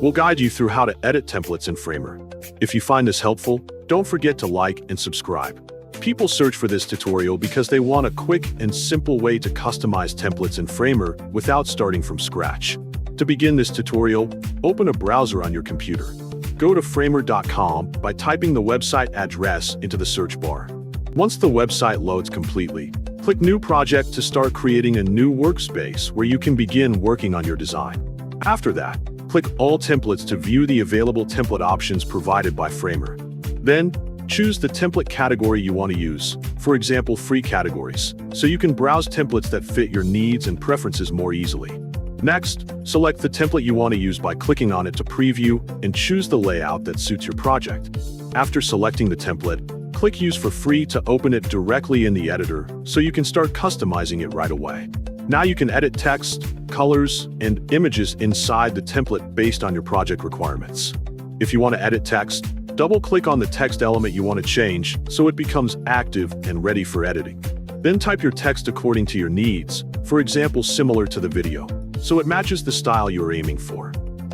We'll guide you through how to edit templates in Framer. If you find this helpful, don't forget to like and subscribe. People search for this tutorial because they want a quick and simple way to customize templates in Framer without starting from scratch. To begin this tutorial, open a browser on your computer. Go to framer.com by typing the website address into the search bar. Once the website loads completely, click New Project to start creating a new workspace where you can begin working on your design. After that, click All Templates to view the available template options provided by Framer. Then, choose the template category you want to use, for example, free categories, so you can browse templates that fit your needs and preferences more easily. Next, select the template you want to use by clicking on it to preview and choose the layout that suits your project. After selecting the template, click Use for Free to open it directly in the editor so you can start customizing it right away. Now you can edit text, colors, and images inside the template based on your project requirements. If you want to edit text, double-click on the text element you want to change so it becomes active and ready for editing. Then type your text according to your needs, for example similar to the video, so it matches the style you are aiming for.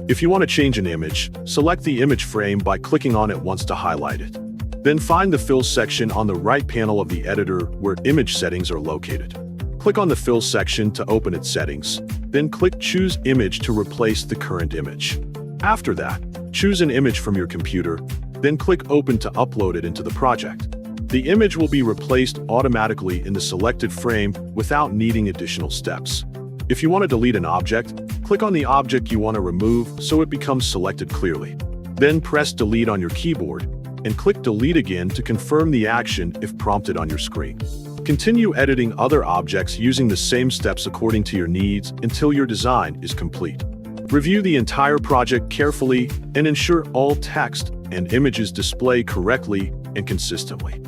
If you want to change an image, select the image frame by clicking on it once to highlight it. Then find the Fill section on the right panel of the editor where image settings are located. Click on the Fill section to open its settings, then click Choose Image to replace the current image. After that, choose an image from your computer, then click Open to upload it into the project. The image will be replaced automatically in the selected frame without needing additional steps. If you want to delete an object, click on the object you want to remove so it becomes selected clearly. Then press Delete on your keyboard, and click Delete again to confirm the action if prompted on your screen. Continue editing other objects using the same steps according to your needs until your design is complete. Review the entire project carefully and ensure all text and images display correctly and consistently.